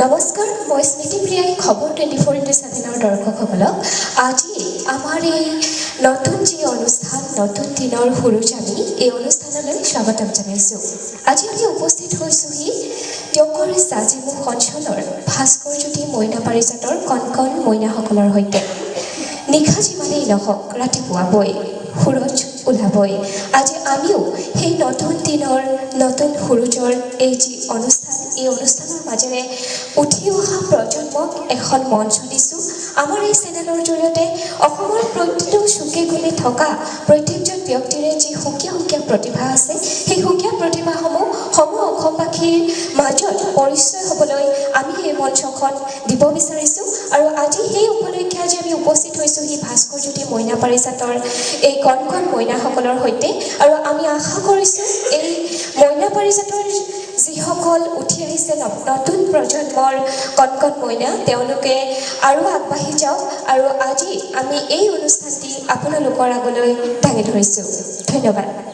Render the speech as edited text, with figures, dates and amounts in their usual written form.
নমস্কাৰ, মই স্মৃতি প্ৰিয়াই খবৰ 24/7 দৰ্শকসকলক আজি আমাৰ এই নতুন যি অনুষ্ঠান নতুন দিনৰ সুৰুজামি এই অনুষ্ঠানলৈ স্বাগতম জনাইছোঁ। আজি আমি উপস্থিত হৈছোঁহি য়কৰ জাজিমুখ অঞ্চলৰ ভাস্কৰজ্যোতি মইনা পাৰিজাতৰ কণ মইনাসকলৰ সৈতে। নিশা যিমানেই নহওক ৰাতিপুৱাবৈ সূৰজ ওলাবই। আজি আমিও সেই নতুন দিনৰ নতুন সূৰুজৰ এই যি অনুষ্ঠান এই অনুষ্ঠানৰ মাজেৰে উঠি অহা প্ৰজন্মক এখন মঞ্চ দিছোঁ। আমাৰ এই চেনেলৰ জৰিয়তে অসমৰ প্ৰতিটো চুকে কোণে থকা প্ৰত্যেকজন ব্যক্তিৰে যি সুকীয়া প্ৰতিভা আছে সেই সুকীয়া প্ৰতিভাসমূহ অসমবাসীৰ মাজত পৰিচয় হ'বলৈ আমি এই মঞ্চখন দিব বিচাৰিছোঁ। আৰু আজি সেই উপলক্ষে আজি আমি উপস্থিত হৈছোঁ সেই ভাস্কৰজ্যোতি মইনা পাৰিজাতৰ এই কণ মইনাসকলৰ সৈতে। আৰু আমি আশা কৰিছোঁ এই মইনা পাৰিজাতৰ যিসকল উঠি আহিছে নতুন প্ৰজন্মৰ কণ মইনা তেওঁলোকে আৰু আগবাঢ়ি যাওক। আৰু আজি আমি এই অনুষ্ঠানটি আপোনালোকৰ আগলৈ দাঙি ধৰিছোঁ। ধন্যবাদ।